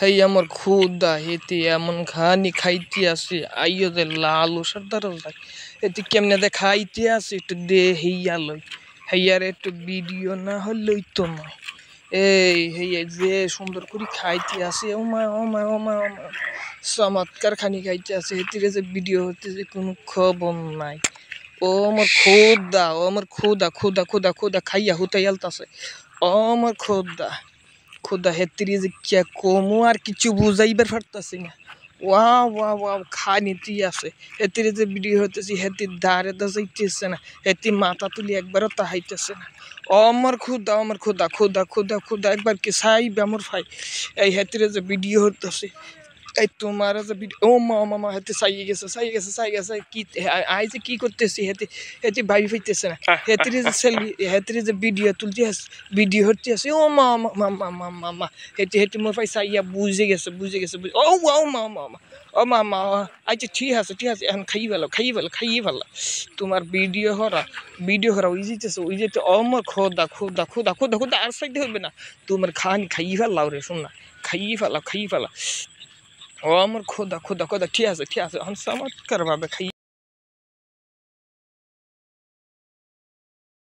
হেই আমার খুদা হেতে এমন খানি খাইতে আসে আইও যে লাল সর্দার এতে কেমনে দে খাইতে আসে একটু দে হেইয়া লই হেইয়ার একটু ভিডিও না হলেই তো নয়। এই হেইয়া যে সুন্দর করে খাইতে আসে ওমা ওমা ওমা ওমা চমৎকার খানি খাইতে আসে হেতিরে যে ভিডিও হতে যে কোনো খবর নাই। ও আমার খুদা ও আমার খুদা খুদা খুদা খুদা খাইয়া হুতাই আলতাছে। ও আমার খুদা খুদা হেতিরে যে কে কমু আর কিছু বুঝাইবার পারতাছি না। ওয়াও ওয়াও ওয়াও খানিতি আছে হেতিরে যে ভিডিও হতেছি হেতি দাঁড়ে দা যাইতেছে না, হেতি মাথা তুলি একবারও তাহাইতেছে না। আমার খুদা আমার খুদা খুদা খুদা খুদা একবার কি চাইবে আমার ভাই এই হেতিরে যে ভিডিও হতেছে এই তোমার যে ও মা মামা হেতে চাইয়ে গেছে চাইয়ে গেছে চাই গেছে কি আই যে কি করতেছি হেতে হেতে ভাবি পাইতেছে না। হেতিরে যে সেলফি হেতিরে যে ভিডিও তুলতে আছে ভিডিও হতে আছে ও মা মামা মামা মা হেতে হেতে মোর ভাই চাইয়া বুঝে গেছে ও ও মা মামা ও মামা আচ্ছা ঠিক আছে এখন খাইয়ে ফেলো তোমার ভিডিও করা ওই যেতে আমার খোদা খোদা খোদা খোদা খোদা আর সাইডে হবে না তোমার খাইয়ে ফেলাও রে শোন না খাইয়ে ফেলা ও আমার খোদা খোদা খোদা ঠিক আছে এখন চমৎকার ভাবে খাই